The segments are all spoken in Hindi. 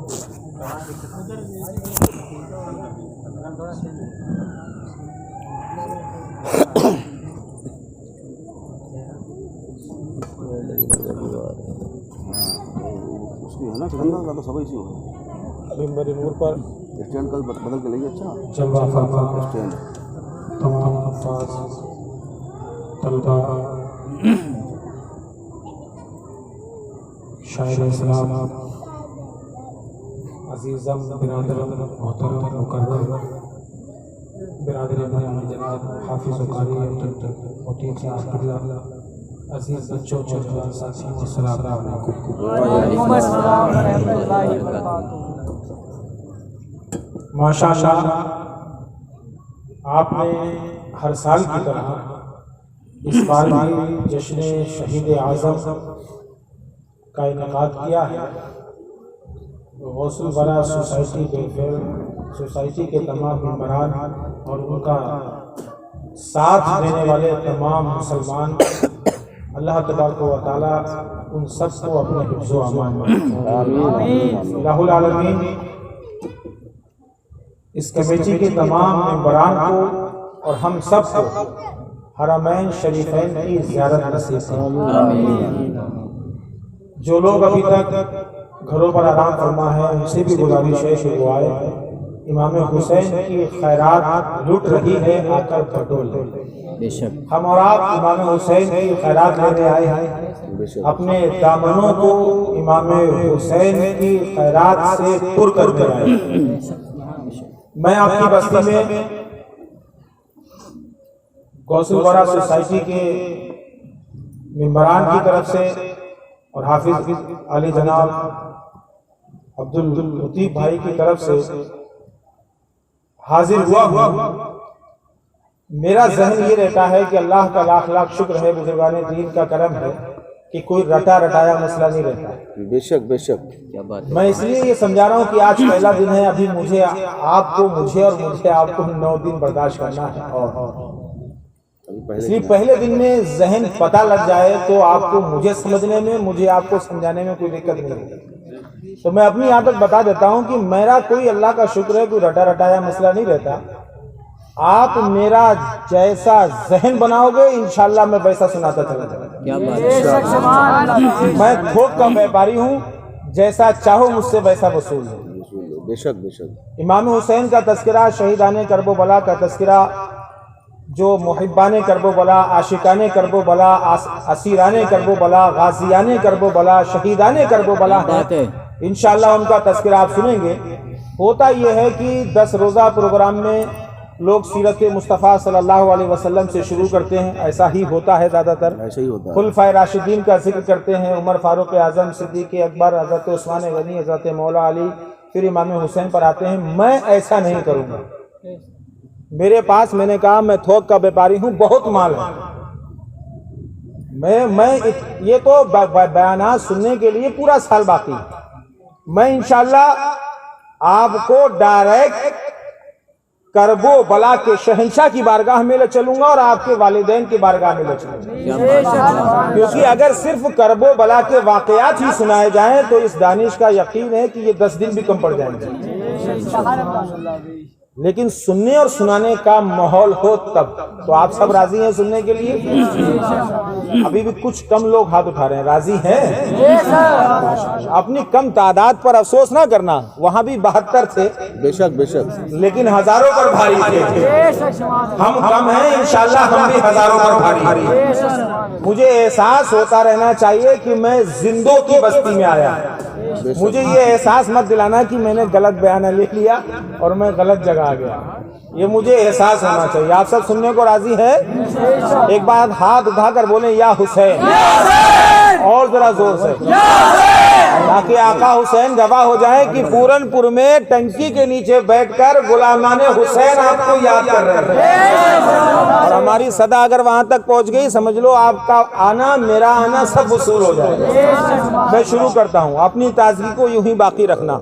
उसकी है ना चंदा का तो सब इसी होगा। मिंबर नूर पर स्टैंड कल बदल के लेंगे। अच्छा जलवा फरमा स्टैंड तमाम अल्फाज तलबा शायर इस्लाम अजीज़म बिरादर मोहतरम मुकर्रम बिरादर जनाब हाफिज़ कारी मोती साहब अजीज़ बच्चों जवान साथियों अस्सलाम वालेकुम। माशाअल्लाह आपने हर साल की तरह इस बार भी जश्न शहीद आज़म का इनेकाद किया है। गौसुल वरा सोसाइटी वेलफेयर सोसाइटी के तमाम मेंबरान और उनका साथ देने वाले तमाम मुसलमान अल्लाह तबारक व तआला उन सबको अपने हिफ्ज़ व अमान में इलाहुल आलमीन इस कमेटी के तमाम मेंबरान को और हम सब को हरमैन शरीफैन की ज़ियारत नसीब फरमाए। जो लोग अभी तक घरों पर आराम फरमा है उनसे भी गुजारिश है कि वो आए। इमाम हुसैन की खैरात लुट रही है, आकर बटोर ले। हम और आप इमाम हुसैन की खैरात लेने आए हैं। अपने दामनों को इमाम हुसैन की खैरात से पुर करने आए। मैं आपकी बस्ती में गौसुल वरा सोसाइटी के मेंबरान की तरफ से और हाफिज अली जनाब अब्दुल लतीफ भाई की तरफ से हाजिर हुआ हूँ। मेरा जहन ये रहता है कि अल्लाह का लाख लाख शुक्र है, बुजुर्गाने दीन का करम है कि कोई रटा रटाया मसला नहीं रहता। बेशक बेशक क्या बात है। मैं इसलिए ये समझा रहा हूँ कि आज पहला दिन है। अभी मुझे आपको मुझे आपको 9 दिन बर्दाश्त करना है और इसलिए पहले दिन में जहन पता लग जाए तो आपको मुझे समझने में, मुझे आपको समझाने में कोई दिक्कत नहीं होगी। तो मैं अपनी आदत बता देता हूँ कि मेरा कोई अल्लाह का शुक्र है, कोई रटा रटाया मसला नहीं रहता। आप मेरा जैसा जहन बनाओगे इंशाल्लाह मैं वैसा सुनाता चला जाऊंगा। मैं थोक का व्यापारी हूँ, जैसा चाहो मुझसे वैसा वसूल है। बेशक बेशक। इमाम हुसैन का तस्करा, शहीदाने करबला का तस्करा, जो मुहिब्बाने करबला, आशिकाने करबला, असीराने करबला, गाजियाने करबला, शहीदाने करबला है, इंशाल्लाह उनका तस्करा आप सुनेंगे। होता यह है कि 10 रोज़ा प्रोग्राम में लोग सीरत मुस्तफ़ा सल्लल्लाहु अलैहि वसल्लम से शुरू करते हैं। ऐसा ही होता है, ज़्यादातर ऐसा ही होता है। खुलफाए राशिदीन का जिक्र करते हैं, उमर फारूक आज़म, सिद्दीक़ अकबर, हज़रत उस्मान गनी, हज़रत मौला अली, फिर इमाम हुसैन पर आते हैं। मैं ऐसा नहीं करूँगा। मेरे पास, मैंने कहा, मैं थोक का व्यापारी हूँ, बहुत माल है। मैं ये तो बयानात सुनने के लिए पूरा साल बाकी है। मैं इंशाल्लाह आपको डायरेक्ट करबो बला के शहंशाह की बारगाह में ले चलूंगा और आपके वालिदैन की बारगाह में ले चलूंगा। क्योंकि अगर सिर्फ करबो बला के वाकयात ही सुनाए जाएं तो इस दानिश का यकीन है कि ये 10 दिन भी कम पड़ जाएंगे। लेकिन सुनने और सुनाने का माहौल हो तब तो आप सब राजी हैं सुनने के लिए? अभी भी कुछ कम लोग हाथ उठा रहे हैं। राजी हैं? अपनी कम तादाद पर अफसोस ना करना, वहाँ भी 72 थे। बेशक बेशक। लेकिन हजारों पर भारी थे। हम कम हैं, इंशाल्लाह हम भी हजारों पर भारी हैं। मुझे एहसास होता रहना चाहिए कि मैं जिंदों की बस्ती में आया। मुझे ये एहसास मत दिलाना कि मैंने गलत बयान ले लिया और मैं गलत जगह आ गया। ये मुझे एहसास होना चाहिए। आप सब सुनने को राजी है? एक बार हाथ उठाकर बोले या हुसैन, और जरा जोर से, ताकि आका हुसैन गवाह हो जाए कि पूरनपुर में टंकी के नीचे बैठकर गुलामाने हुसैन आपको याद कर रहे हैं। और हमारी सदा अगर वहां तक पहुंच गई, समझ लो आपका आना, मेरा आना सब वसूल हो जाएगा। मैं शुरू करता हूं। अपनी ताजगी को यूं ही बाकी रखना।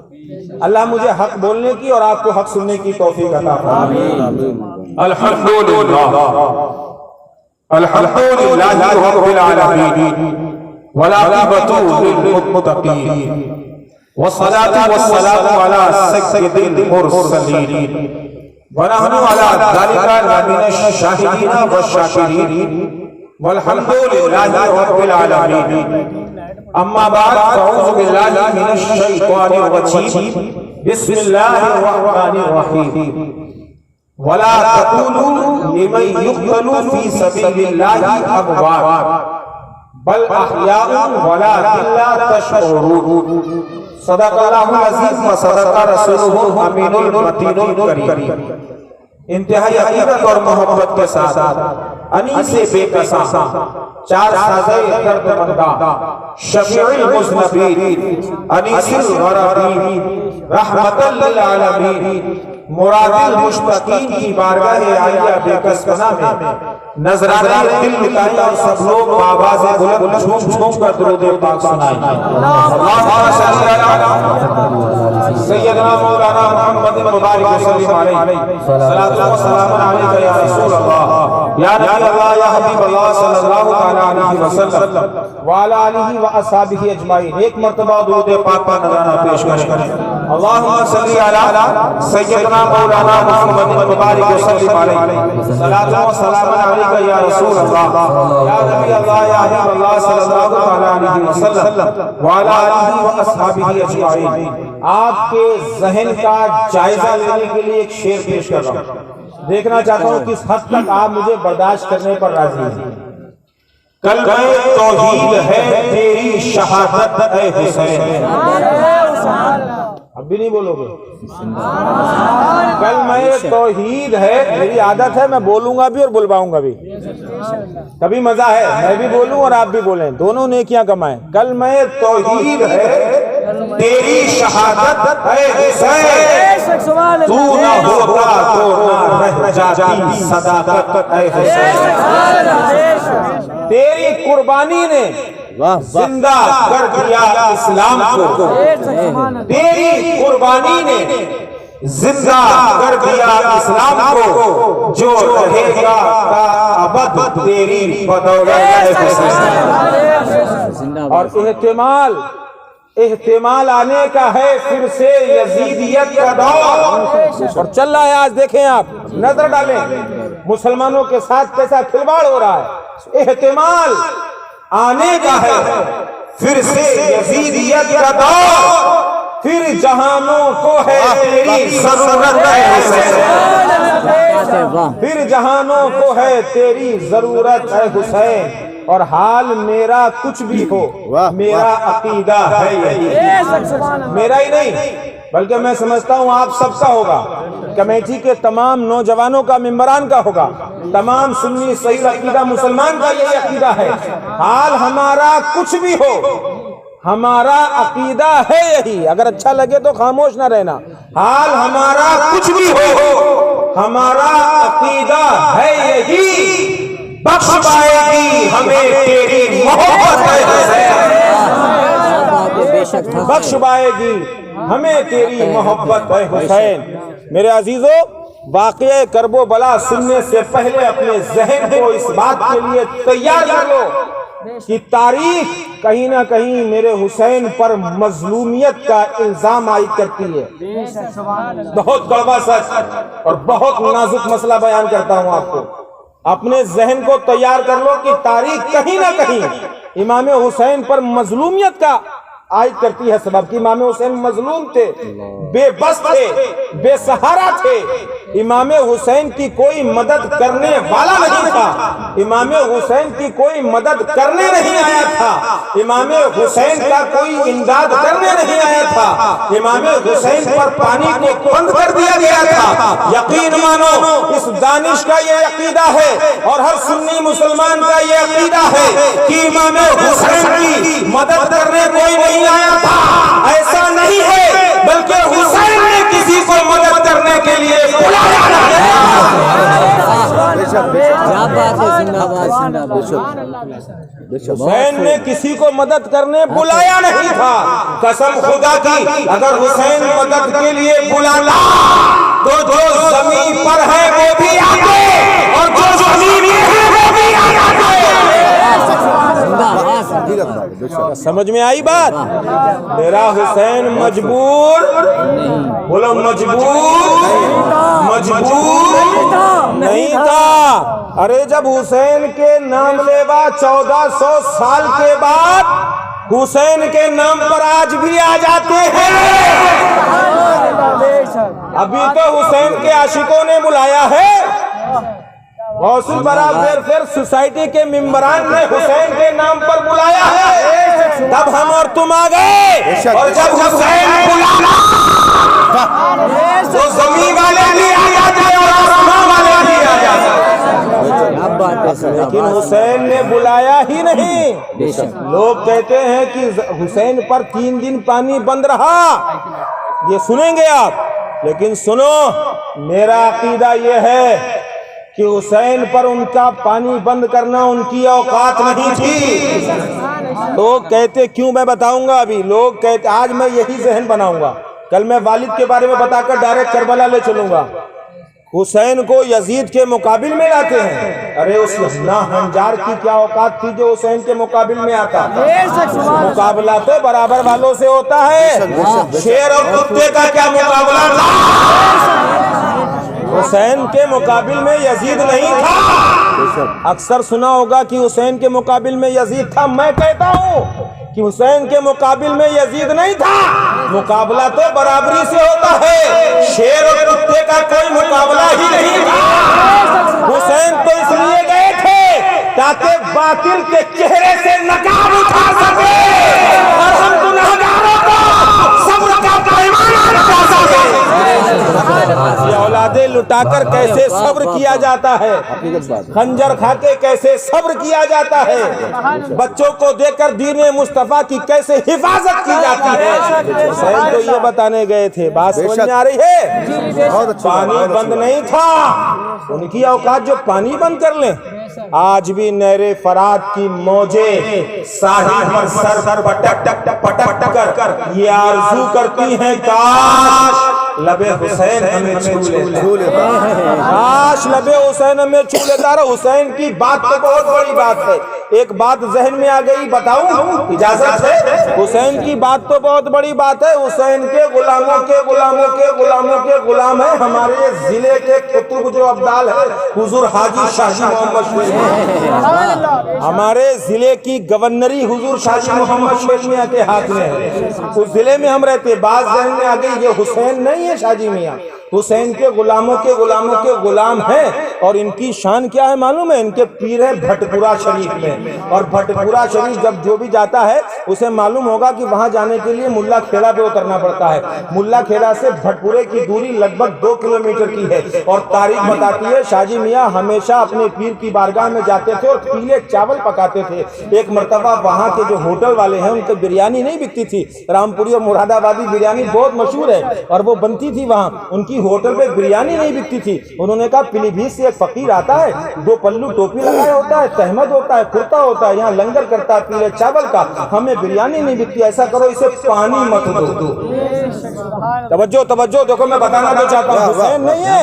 अल्लाह मुझे हक बोलने की और आपको हक सुनने की तौफीक अता फरमाए। अल्हम्दुलिल्लाह अल्हम्दुलिल्लाहि रब्बिल आलमीन वल आक़िबतु लिल मुत्तक़ीन। वस्सलातु वस्सलामु अला सय्यिदिल मुरसलीन व नहनु अला ज़ालिका लमिनश शाहिदीन व शाकिरीन वल्हम्दुलिल्लाहि रब्बिल आलमीन। अम्मा बाद अऊज़ु बिल्लाहि मिनश शैतानिर रजीम। बिस्मिल्लाहिर रहमानिर रहीम। वला तक़ूलू लिमन युक़तलू फी सबीलिल्लाहि अमवात बल अहयाउन वलाकिन ला तशऊरून। सदक़ल्लाहुल अज़ीज़ व सदक़ रसूलुहुल अमीनुल मतीनुल करीम। इंतहाई अक़ीदत और मोहब्बत के साथ अनीसे बेकसा चार साज़े दर्दमंदा शफ़ीउल मुज़नबीन अनीसुल गराबीन रहमतल लिल आलमीन मुरादिल मुश्तकीन की बारगाह आलिया बेकसना में नजराने दिल लुटाए और सब लोग आवाज़ बुलंद झूम झूम कर दुरूद पाक सुनाएं। अल्लाहुम्मा सल्ली अला सय्यदना मौलाना मुहम्मद मुबारक वसल्लम अलैहि सलातु व सलाम अलैका या रसूल अल्लाह या नबी अल्लाह या हबीब अल्लाह सल्लल्लाहु तआला अलैहि वसल्लम व अला आलिहि व असहाबिहि अजमाइन। एक मर्तबा दुरूद पाक का नजराना पेश करें। अल्लाहुम्मा सल्ली अला सय्यदना मौलाना मुहम्मद मुबारक वसल्लम अलैहि सलातु व सलाम अलैका या रसूल अल्लाह या नबी अल्लाह या हबीब अल्लाह सल्लल्लाहु अलैहि वसल्लम व अला आलिहि व असहाबिहि अजमाइन। आपके ज़हन का जायजा लेने के लिए एक शेर पेश कर रहा हूं। देखना चाहता हूं किस हद तक आप मुझे बर्दाश्त करने पर राजी हैं। कलमे तौहीद है तेरी शहादत है हुसैन। अब भी नहीं बोलोगे? कलमे तौहीद है, मेरी आदत है मैं बोलूंगा भी और बुलवाऊंगा भी। कभी मजा है मैं भी बोलूं और आप भी बोलें, दोनों नेकियां कमाएं। कलमे तौहीद है तेरी शहादत है हुसैन, तू ना होता तो ना रह जाती सदाकत है हुसैन। तेरी कुर्बानी ने जिंदा कर दिया इस्लाम को, तेरी कुर्बानी ने जिंदा कर दिया इस्लाम को, जो रहेगा अबद तेरी बदौलत है। और एहतिमाल आने का है फिर से यजीदियत का दौर, और चल रहा है। आज देखें आप, नजर डालें मुसलमानों के साथ कैसा खिलवाड़ हो रहा है। एहतिमाल आने का है फिर से यजीदियत का दौर, फिर जहानों को है तेरी जरूरत है हुसैन, फिर जहानों को है तेरी जरूरत है हुसैन। और हाल मेरा कुछ भी हो मेरा अकीदा है यही, मेरा ही नहीं बल्कि मैं समझता हूँ आप सबका होगा, कमेटी के तमाम नौजवानों का, मेंबरान का होगा, तमाम सुन्नी सही अकीदा मुसलमान का यही अकीदा है। हाल हमारा कुछ भी हो हमारा अकीदा है यही। अगर अच्छा लगे तो खामोश ना रहना। हाल हमारा कुछ भी हो हमारा अकीदा है यही, बख्श पाएगी हमें तेरी मोहब्बत है हुसैन, बख्श पाएगी हमें तेरी मोहब्बत है हुसैन। मेरे अजीजों, वाक़या करबो बला सुनने से पहले अपने जहन को इस बात के लिए तैयार कर लो कि तारीख कहीं ना कहीं मेरे हुसैन पर मजलूमियत का इल्जाम आयद करती है। बहुत कड़वा सच और बहुत नाजुक मसला बयान करता हूं आपको। अपने जहन को तैयार कर लो कि तारीख कहीं ना कहीं इमाम हुसैन पर मजलूमियत का आयद करती है। सबब कि इमाम हुसैन मजलूम थे, बेबस थे, बेसहारा थे। इमाम हुसैन की कोई मदद करने वाला नहीं था, इमाम हुसैन की कोई मदद करने नहीं आया था, इमाम हुसैन का कोई इमदाद करने नहीं आया था। इमाम हुसैन पर पानी को बंद कर दिया गया था। यकीन मानो इस दानिश का ये अकीदा है और हर सुन्नी मुसलमान का ये अकीदा है कि इमाम हुसैन की मदद करने कोई नहीं आया था। ऐसा नहीं है, बल्कि हुसैन ने किसी को मदद करने के लिए बुलाया नहीं। हुसैन ने किसी को मदद करने बुलाया नहीं था। कसम खुदा की, अगर हुसैन मदद के लिए बुलाता तो जो जमीन पर है वो भी आते और जो जमीन में है वो भी आ जाते। बेशक। समझ में आई बात? मेरा हुसैन मजबूर, बोलो मजबूर नहीं था। अरे जब हुसैन के नाम लेवा 1400 साल के बाद हुसैन के नाम पर आज भी आ जाते हैं। अभी तो हुसैन के आशिकों ने बुलाया है, गौसुल बरा वेलफेयर सोसाइटी के मेंबरान ने हुसैन के नाम पर बुलाया है, तब हम और तुम आ गए। और जब हुसैन बुलाया तो जमीन वाले भी आ जाते और आसमान वाले भी आ जाते। लेकिन हुसैन ने बुलाया ही नहीं। लोग कहते हैं कि हुसैन पर 3 दिन पानी बंद रहा, ये सुनेंगे आप। लेकिन सुनो, मेरा अकीदा ये है कि हुसैन पर उनका पानी बंद करना उनकी औकात नहीं थी। लोग कहते क्यों, मैं बताऊंगा अभी। लोग कहते, आज मैं यही जहन बनाऊंगा, कल मैं वालिद के बारे में बताकर डायरेक्ट करबला ले चलूंगा। हुसैन को यजीद के मुकाबिल में लाते हैं। अरे उस हंजार की क्या औकात थी जो हुसैन के मुकाबिल में आता? मुकाबला तो बराबर वालों से होता है। शेर और कुत्ते का क्या मुकाबला था? हुसैन के मुकाबिल में यजीद नहीं था। अक्सर सुना होगा कि हुसैन के मुकाबिल में यजीद था। मैं कहता हूँ कि हुसैन के मुकाबिल में यजीद नहीं था। मुकाबला तो बराबरी से होता है। शेर और कुत्ते का कोई मुकाबला ही नहीं था। हुसैन तो इसलिए गए थे ताकि बातिल के चेहरे से नकाब उठा सके और हम गुनहगारों को सब्र का पैमाना बता सके। औलादे लुटाकर कैसे सब्र किया जाता है, खंजर खाके कैसे सब्र किया जाता है, बच्चों को देकर दीन मुस्तफा की कैसे हिफाजत की जाती है। हुसैन तो ये बताने गए थे। बात समझ में आ रही है? पानी बंद नहीं था। उनकी औकात जो पानी बंद कर ले। आज भी नहरे फरात की मौजे साहिल पर सर पटक कर ये आरज़ू करती हैं, काश लबे हुसैन हमें छू लेता, काश लबे हुसैन हमें छू लेता। हुसैन की बात तो बहुत बड़ी बात है। एक बात जहन में आ गई, बताऊं? इजाजत है? हुसैन की बात तो बहुत बड़ी बात है। हुसैन के गुलामों के गुलामों के गुलामों के गुलाम है हमारे जिले के कुतुब जो अब्दाल है हुजूर हाजी शाही मोहम्मद शेर। हमारे जिले की गवर्नरी हुजूर शाही मोहम्मद शेर मियां के हाथ में है। उस जिले में हम रहते। बात जहन में आ गई, ये हुसैन नहीं है शाजी मियां, हुसैन के गुलामों के गुलामों के गुलाम हैं। और इनकी शान क्या है मालूम है? इनके पीर है भटपुरा शरीफ में। और भटपुरा शरीफ जब जो भी जाता है उसे मालूम होगा कि वहां जाने के लिए मुल्ला खेड़ा पे उतरना पड़ता है। मुल्ला खेड़ा से भटपुरे की दूरी लगभग 2 किलोमीटर की है। और तारीख बताती है शाजी मियां हमेशा अपने पीर की बारगाह में जाते थे और पीले चावल पकाते थे। एक मरतबा वहां के जो होटल वाले हैं उनकी बिरयानी नहीं बिकती थी। रामपुरी और मुरादाबादी बिरयानी बहुत मशहूर है और वो बनती थी वहां। उनकी होटल पे बिरयानी नहीं बिकती थी। उन्होंने कहा पीलीभीत से एक फकीर आता है, 2 पल्लू टोपी लगाया होता है, तहमद होता है, कुर्ता होता है, यहाँ लंगर करता है पीले चावल का, हमें बिरयानी नहीं बिकती। ऐसा करो इसे पानी मत दो। तवज्जो तवज्जो, देखो मैं बताना तो चाहता हूँ, हुसैन नहीं है,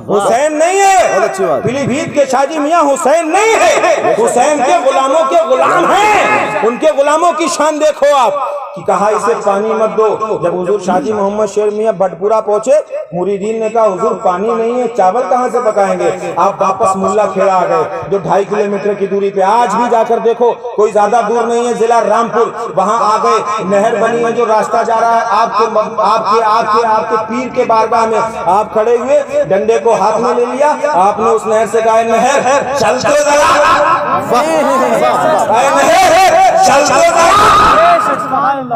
हुसैन नहीं है। पीलीभीत के शाजी मियां हुसैन नहीं है, हुसैन के गुलामों के गुलाम हैं। उनके गुलामों की शान देखो आप कि कहा इसे पानी मत दो। जब हुजूर शाजी मोहम्मद शेर मियां भटपुरा पहुंचे, मुरीदीन ने कहा हुजूर पानी नहीं है, चावल कहां से पकाएंगे? आप वापस मुल्ला खेड़ा आ गए जो 2.5 किलोमीटर की दूरी पे। आज भी जाकर देखो, कोई ज्यादा दूर नहीं है, जिला रामपुर, वहां आ गए। नहर बनी है जो रास्ता जा रहा है आपके पीर के बारगाह में। आप खड़े हुए, डंडे को हाथ में ले लिया, आपने उस नहर से कहा नहर चल तो जरा, चल तो जरा।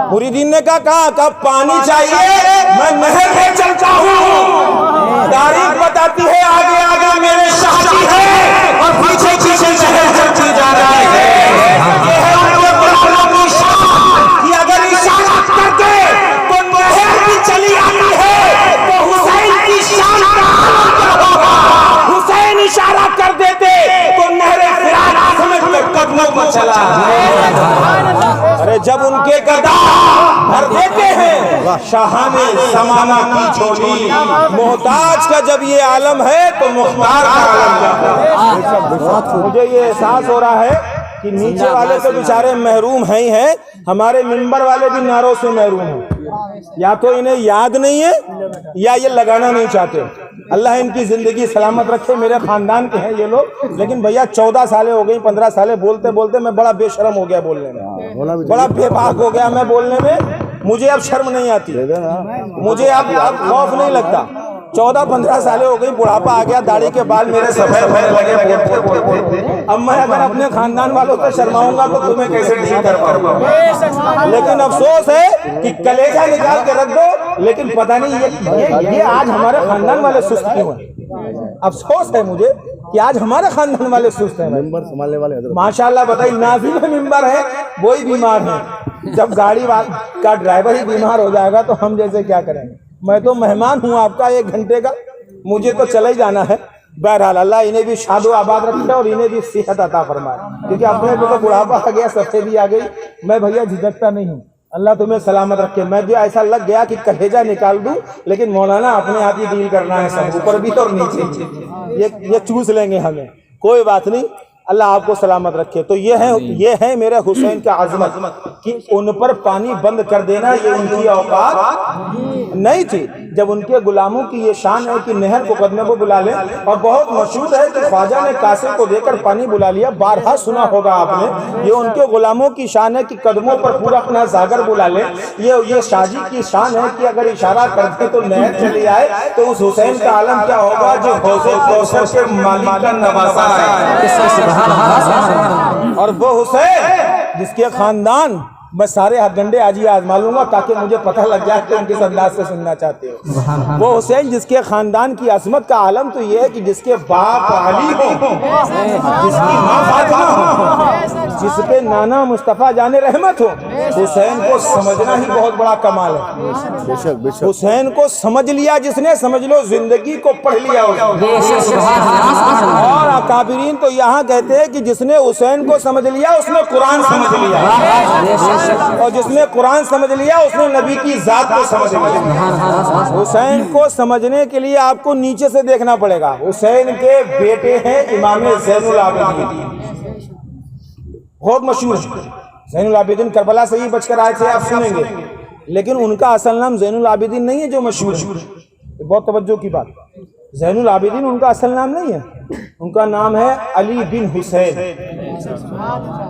मुरीदीन ने कहा पानी चाहिए, मैं नहर में चलता हूँ। तारीख बताती है आगे आगे मेरे शादी है और पीछे पीछे शहर चलती जा रहा है। ये है उनके गुलामों की शान कि अगर इशारा करते तो नहर भी चली आती है, तो हुसैन की शान का होगा। हुसैन इशारा कर देते तो नहर फिरात समझकर कदमों को चला। अरे जब उनके गदा भर देते हैं शाहाने ज़माना की झोली, मोहताज का जब ये आलम है तो मुख्तार का आलम क्या है। मुझे ये एहसास हो रहा है कि नीचे वाले तो बेचारे महरूम हैं ही हैं, हमारे मिंबर वाले भी नारों से महरूम हैं। या तो इन्हें याद नहीं है या ये लगाना नहीं चाहते। अल्लाह इनकी जिंदगी सलामत रखे। मेरे खानदान के हैं ये लोग, लेकिन भैया 14 सालें हो गई, 15 सालें बोलते बोलते मैं बड़ा बेशर्म हो गया बोलने में, बड़ा बेबाक हो गया मैं बोलने में। मुझे अब शर्म नहीं आती, मुझे अब खौफ नहीं लगता। 14-15 सालें हो गई, बुढ़ापा आ गया, दाढ़ी के बाल मेरे सफेद होने लगे बोलते बोलते। अब मैं अगर अपने खानदान वालों से शर्माऊंगा तो तुम्हें कैसे डील कर पाऊंगा। लेकिन अफसोस है कि कलेजा निकाल के रख दो, लेकिन पता नहीं ये आज हमारे खानदान वाले सुस्त क्यों हैं। अफसोस है मुझे कि आज हमारे खानदान वाले सुस्त हैं। मिंबर संभालने वाले माशाल्लाह बताइए, नाज़िम मिंबर है वही बीमार है। जब गाड़ी का ड्राइवर ही बीमार हो जाएगा तो हम जैसे क्या करेंगे। मैं तो मेहमान हूँ आपका 1 घंटे का, मुझे तो चले ही जाना है। बहरहाल अल्लाह इन्हें भी शादो आबाद रखे और इन्हें भी सेहत अता फरमाए, क्योंकि अपने को तो बुढ़ापा आ गया, सफेदी आ गई। मैं भैया झिझकता नहीं हूँ, अल्लाह तुम्हें सलामत रखे। मैं जो ऐसा लग गया कि कलेजा निकाल दूं, लेकिन मौलाना अपने आप ही डील करना है, सब ऊपर भी और नीचे ये चूस लेंगे हमें, कोई बात नहीं, अल्लाह आपको सलामत रखे। तो ये है मेरे हुसैन का अजमत कि उन पर पानी बंद कर देना ये उनकी औकात नहीं थी। जब उनके गुलामों की ये शान है कि नहर को कदमे को बुला ले, और बहुत मशहूर है कि ख्वाजा ने कासे को देकर पानी बुला लिया, बारहा सुना होगा आपने। ये उनके गुलामों की शान है कि कदमों पर पूरा अपना जागर बुला ले। ये शाजी की शान है कि अगर इशारा करते तो नहर चली आए। तो उस हुसैन का आलम क्या होगा जो हौज़े कौसर के मालिक का नवासा है। और वो हुसैन जिसके खानदान, मैं सारे हथगंडे आज ही आजमा लूंगा ताकि मुझे पता लग जाए कि तुम किस अंदाज से सुनना चाहते हो। वो हुसैन जिसके खानदान की अजमत का आलम तो ये है कि जिसके बाप अली हो, जिसकी माँ फातिमा हो, जिसके नाना मुस्तफा जाने रहमत हो। हुसैन को समझना ही बहुत बड़ा कमाल है। बेशक बेशक। हुसैन को समझ लिया जिसने, समझ लो जिंदगी को पढ़ लिया। और अकाबिरीन तो यहाँ कहते हैं कि जिसने हुसैन को समझ लिया उसने कुरान समझ लिया, और जिसने कुरान समझ लिया उसने नबी की जात को समझ लिया। हुसैन को समझने के लिए आपको नीचे से देखना पड़ेगा। हुसैन के बेटे हैं इमाम ज़ैनुल आबिदीन, बहुत मशहूर है। ज़ैनुल आबिदीन करबला से ही बचकर आए थे, आप सुनेंगे, लेकिन उनका असल नाम ज़ैनुल आबिदीन नहीं है जो मशहूर है। बहुत तवज्जो की बात, ज़ैनुल आबिदीन उनका असल नाम नहीं है, उनका नाम है अली बिन हुसैन।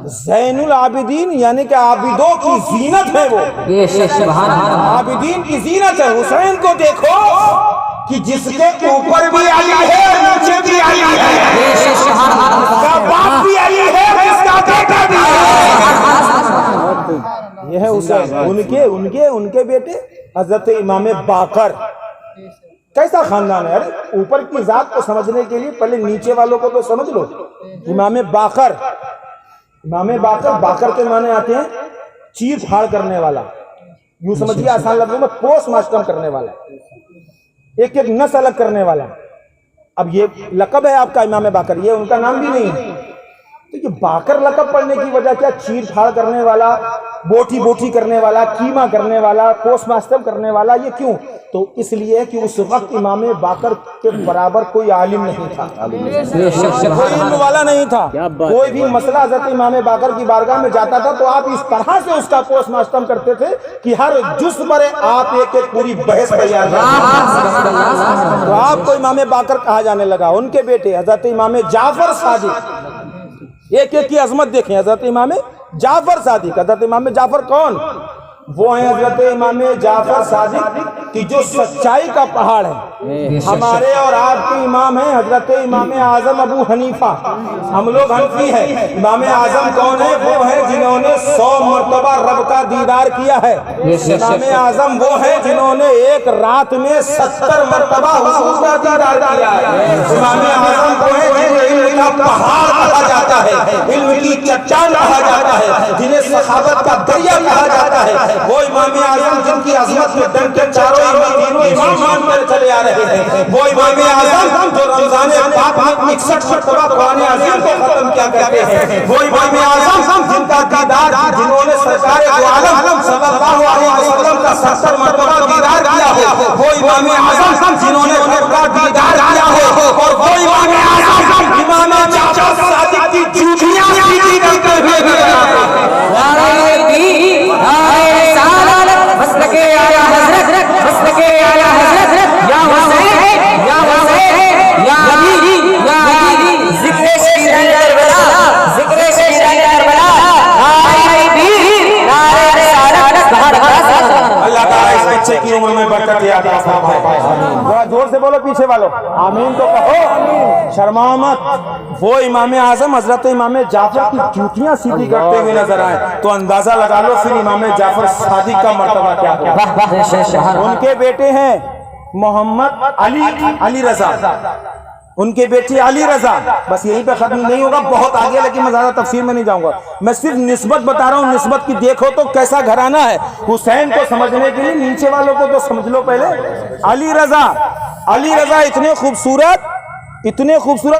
ज़ैनुल आबिदीन यानी कि आबिदों की जीनत है वो, आबिदीन की जीनत है। हुसैन को देखो कि जिसके ऊपर भी अली है, नीचे भी अली है, जिसका बाप भी अली है, जिसका बेटा भी है। यह है हुसैन। उनके बेटे हजरत इमाम बाकर। कैसा खानदान है। अरे ऊपर की जात को समझने के लिए पहले नीचे वालों को तो समझ लो। इमाम बाकर, बाकर के माने आते हैं चीर फाड़ करने वाला, यूं समझिए आसान लफ्जों में पोस्टमार्टम करने वाला, एक एक नस अलग करने वाला। अब ये लकब है आपका इमाम बाकर, ये उनका नाम भी नहीं है। तो ये बाकर लकब पढ़ने की वजह क्या? चीर फाड़ करने वाला, बोटी बोटी करने वाला, कीमा करने वाला, पोस्टमास्टर करने वाला, ये क्यों? तो इसलिए कि उस वक्त इमाम बाकर के बराबर कोई आलिम नहीं था, कोई इल्म वाला नहीं था। कोई भी मसला हज़रत इमाम बाकर की बारगाह में जाता था तो आप इस तरह से उसका पोस्टमास्टर करते थे कि हर जुज़ पर आप एक एक पूरी बहस तैयार करते। तो आपको इमाम बाकर कहा जाने लगा। उनके बेटे हज़रत इमाम जाफर सादिक, एक एक की अजमत देखें। हज़रत इमाम जाफर सादिक, हज़रत इमाम जाफर कौन? वो है हज़रत इमाम जाफर सादिक की जो सच्चाई का पहाड़ है। हमारे और आपके इमाम हैं हज़रत इमाम आज़म अबू हनीफा, हम लोग हनफी हैं। इमाम आज़म कौन है? वो है जिन्होंने 100 मरतबा रब का दीदार किया है। इमाम आज़म वो है जिन्होंने एक रात में 70 मरतबा हुजूर का दीदार किया है। इमाम आज़म वो है जिन्हें इल्म का पहाड़ कहा जाता है, इल्म की चट्टान कहा जाता है, जिन्हें सखावत का दरिया कहा जाता है। वो इमाम आज़म जिनकी अज़मत में दम के चारों इमाम मानकर चले आ रहे हैं। वो इमाम आज़म जो रमज़ान पाक में 61 मरतबा कुरान अज़ीम को खत्म किया करते हैं। वो इमाम आज़म जिनका दीदार, जिन्होंने सरकार दो आलम सल्लल्लाहु अलैहि वसल्लम का 70 मरतबा दीदार किया हो। वो इमाम आज़म जिन्होंने रब का दीदार किया हो। और वो इमाम आज़म इमाम जाफर सादिक की जूतियां सीधी करके बच्चे की उम्र में बरकत अता फरमाए। थोड़ा जोर से बोलो पीछे वालों, आमीन तो कहो, शर्माओ मत। वो इमाम आजम हजरत इमाम जाफर की जूतियां सीधी करते हुए नजर आए तो अंदाजा लगा लो फिर इमाम जाफर सादिक का मर्तबा क्या होगा। उनके बेटे हैं मोहम्मद अली रजा, उनके बेटे अली रजा। बस यहीं पे खत्म नहीं होगा, बहुत आगे, लेकिन मैं ज्यादा तफसीर में नहीं जाऊंगा। मैं सिर्फ निस्बत बता रहा हूँ, निस्बत की देखो तो कैसा घराना है। हुसैन को समझने के लिए नीचे वालों को तो समझ लो पहले। अली रजा इतने खूबसूरत,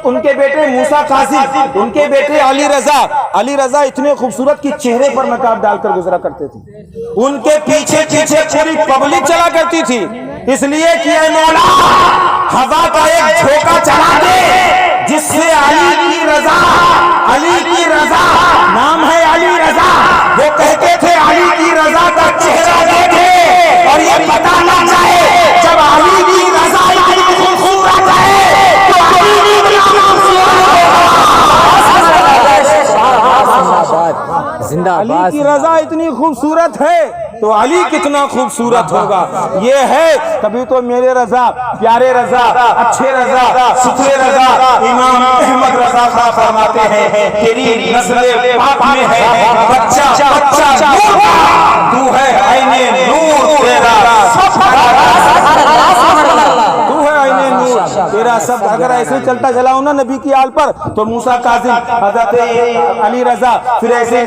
उनके बेटे मूसा कासिम, उनके बेटे अली रजा इतने खूबसूरत कि चेहरे पर नकाब डालकर गुजरा करते थे। उनके पीछे पूरी पब्लिक चला करती थी, इसलिए कि ऐ मौला हवा का एक झोंका चला दे जिससे अली की रजा नाम है अली रजा। वो कहते थे अली की रजा का चेहरा देखे और ये पता ना चाहे जब अली की रजा इतनी खूबसूरत है तो अली की रजा इतनी खूबसूरत है तो अली कितना खूबसूरत होगा। ये है तभी तो मेरे रजा, प्यारे रजा, अच्छे रजा, सुथरे रजा इमाम अहमद रजा खां फरमाते हैं तेरी नस्ल पाक में है बच्चा तू है आईने नूर तेरा सब। अगर ऐसे चलता चला हो ना नबी की आल पर तो मूसा काजिम, हजरत अली रजा, फिर ऐसे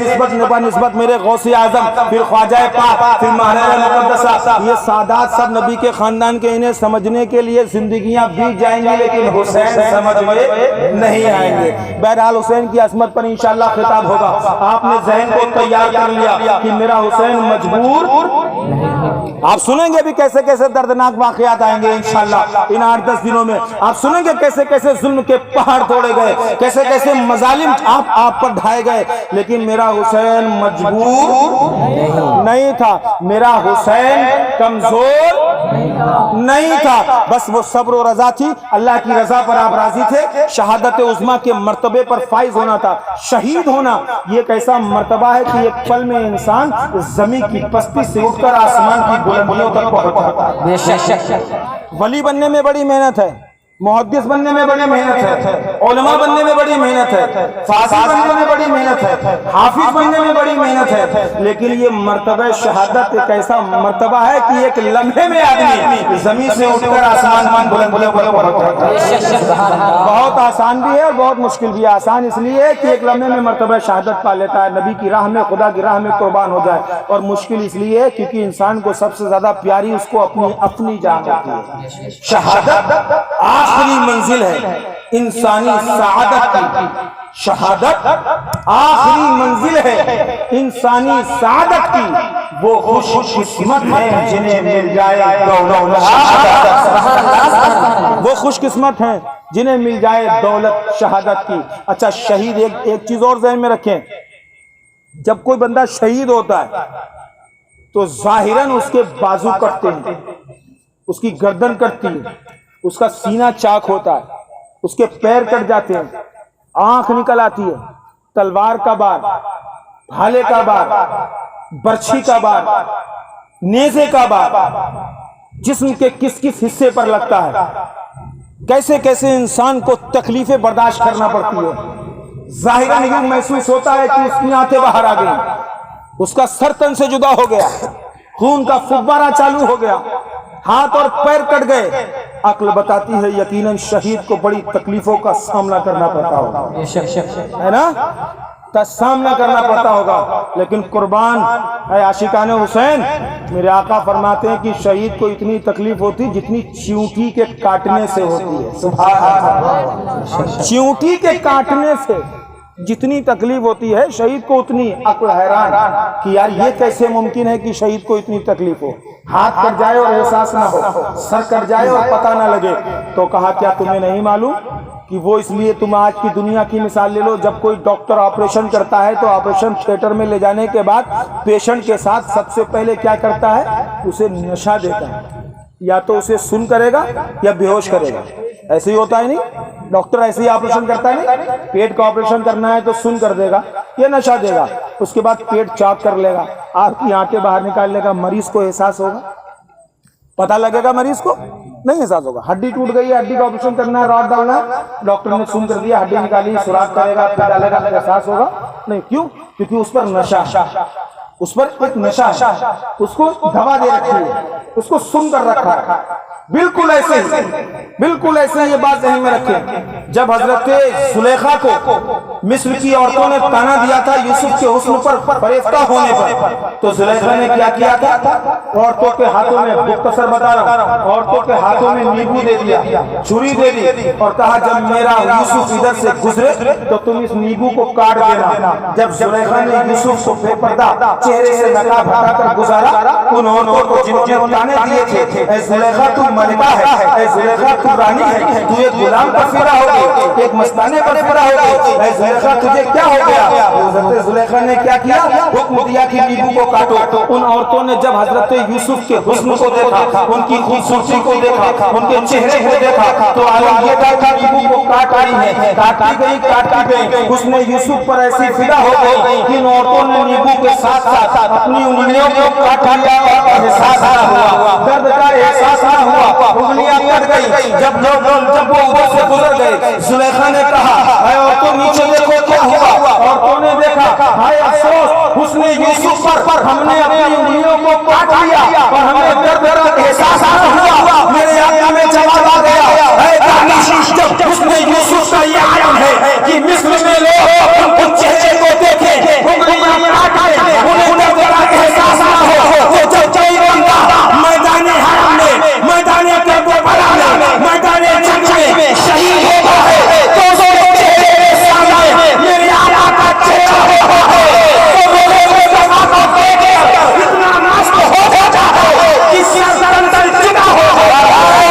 निस्बत मेरे गौसे आजम, फिर ख्वाजा पाक, फिर महाराजा मुकद्दसा, ये सादात सब नबी के खानदान के। इन्हें समझने के लिए जिंदगियां बीत जाएंगी लेकिन हुसैन समझ में नहीं आएंगे। बहरहाल हुसैन की असमत पर इंशाअल्लाह खिताब होगा। आपने जहन को तैयार कर लिया कि मेरा हुसैन मजबूर। आप सुनेंगे भी कैसे कैसे दर्दनाक वाकयात आएंगे इंशाअल्लाह इन 8-10 दिनों में। आप सुनेंगे कैसे कैसे जुल्म के पहाड़ तोड़े गए, कैसे कैसे मजालिम आप पर ढाए गए, लेकिन मेरा हुसैन मजबूर नहीं था, मेरा हुसैन कमजोर नहीं था। बस वो सब्र और रजा थी, अल्लाह की रजा पर आप राजी थे। शहादत उज़्मा के मर्तबे पर फाइज होना था। शहीद होना ये एक ऐसा मर्तबा है कि एक पल में इंसान जमीन की पस्ती से उठकर आसमान की बुलंदियों तक पहुंचता है। वली बनने में बड़ी मेहनत है, मुहद्दिस बनने में बड़ी मेहनत है, उलमा बनने में बड़ी मेहनत है, फासिल बनने में बड़ी मेहनत है, हाफिज बनने में बड़ी मेहनत है, लेकिन ये मर्तबा शहादत एक ऐसा मर्तबा है कि एक लम्हे में आदमी जमीन से उठकर आसमान बुलंदियों पर पहुंचता है। बहुत आसान भी है और बहुत मुश्किल भी है। आसान इसलिए है कि एक लम्हे में मर्तबा शहादत पा लेता है, नबी की राह में, खुदा की राह में कुर्बान हो जाए, और मुश्किल इसलिए है क्योंकि इंसान को सबसे ज्यादा प्यारी उसको अपनी जान होती है। शहादत आखिरी मंजिल है इंसानी सआदत की। शहादत आखिरी मंजिल है इंसानी सआदत की। वो खुशकिस्मत हैं जिन्हें मिल जाए दौलत। वो खुशकिस्मत हैं जिन्हें मिल जाए दौलत शहादत की। अच्छा, शहीद एक चीज और ज़हन में रखें, जब कोई बंदा शहीद होता है तो जाहिरन उसके बाजू कटते हैं, उसकी गर्दन कटती है, उसका सीना चाक होता है, उसके पैर कट जाते हैं, आंख निकल आती है, तलवार का बार, भाले का बार, बर्छी का बार, नेज़े का बार जिस्म के किस किस हिस्से पर लगता है, कैसे कैसे इंसान को तकलीफें बर्दाश्त करना पड़ती है। जाहिरन यूं महसूस होता है कि उसकी आंखें बाहर आ गई, उसका सर तन से जुदा हो गया, खून का फुब्बारा चालू हो गया, हाथ और पैर कट गए। अक्ल बताती है यकीनन शहीद को बड़ी तकलीफों का सामना करना पड़ता होगा, है ना, का सामना करना पड़ता होगा। लेकिन कुर्बान है आशिकाने हुसैन, मेरे आका फरमाते हैं कि शहीद को इतनी तकलीफ होती जितनी चींटी के काटने से होती है। सुभान अल्लाह, चींटी के काटने से जितनी तकलीफ होती है शहीद को उतनी। अक्ल हैरान कि यार ये कैसे मुमकिन है कि शहीद को इतनी तकलीफ हो, हाथ कट जाए और एहसास ना हो, सर कट जाए और पता ना लगे। तो कहा क्या तुम्हें नहीं मालूम कि वो इसलिए तुम आज की दुनिया की मिसाल ले लो, जब कोई डॉक्टर ऑपरेशन करता है तो ऑपरेशन थिएटर में ले जाने के बाद पेशेंट के साथ सबसे पहले क्या करता है, उसे नशा देता है, या तो उसे सुन करेगा या बेहोश करेगा। ऐसे ही होता है नहीं, डॉक्टर ऐसे ही ऑपरेशन करता है नहीं, पेट का ऑपरेशन करना है तो सुन कर देगा या नशा देगा, उसके बाद पेट चॉक कर लेगा, आपकी आंखें बाहर निकाल लेगा, मरीज को एहसास होगा, पता लगेगा मरीज को नहीं एहसास होगा। हड्डी टूट गई है, हड्डी का ऑपरेशन करना है, रॉड डालना है, डॉक्टर ने सुन कर दिया, हड्डी निकाली, सुराख करेगा, फिर डालेगा, एहसास होगा नहीं। क्यों? क्योंकि उस पर नशा, उस पर एक नशा है, उसको दवा दे रखी है, उसको सुन कर रखा है। बिल्कुल ऐसे ये बात ध्यान में रखें। जब हजरत जुलेखा को मिस्र की औरतों ने ताना दिया था यूसुफ के हुस्न पर फरेफ्ता होने पर, तो जुलेखा ने क्या किया था, औरतों के हाथों में, मुख्तसर बता रहा हूं, औरतों के हाथों में नींबू दे दिया, छुरी दे दी और कहा जब मेरा यूसुफ इधर से गुजरे तो तुम इस नींबू को काट देना। जब जुलेखा ने यूसुफ को बेपर्दा चेहरे से नकाब हटाकर गुजारा, उन औरतों को जिन्होंने ताने दिए थे, ऐ जुलेखा तू मलिका है, ऐ जुलेखा तू रानी है, तू एक गुलाम पर फिरा हो गई, एक मस्ताने पर फिरा हो गई, ऐ जुलेखा तुझे क्या हो गया? हजरत जुलेखा ने क्या किया, हुक्म दिया कि नींबू को काटो। उन औरतों ने जब हजरत यूसुफ के हुस्न को देखा, उनकी खूबसूरती को देखा, उनके चेहरे को देखा, तो आलम ये था कि नींबू को काट रही है, काटती गई, उसने यूसुफ पर ऐसी फिदा हो गई कि इन औरतों ने नींबू के साथ साथ अपनी उंगलियों को काट लिया और एहसास ना हुआ, दर्द का एहसास ना हुआ, उंगलियां कट गई। जब वो ऊपर से गुजर गए, जुलेखा ने कहा हाय औरतों नीचे देखो क्या हुआ। औरतों ने देखा, हाय अफसोस हुस्ने यूसुफ पर हमने अपनी उंगलियों को काट लिया और हमें दर्द का एहसास ना हुआ। मेरे आंखों में जवाब आ गया, जब हुस्ने यूसुफ का ये आलम है कि मिस्र में लोग उन चेहरे को देखें, उंगलियां काटें, उन्हें दर्द का एहसास ना हो, तो जब कोई बंदा मैदानी हरम में, मैदानी करबला में, मैदानी जंग में शहीद होता है तो उसके चेहरे के सामने मेरे आका का चेहरा होता है, तो वो जमाना देख इतना मस्त हो जाता है कि सिर अंदर चिता हो जाता है।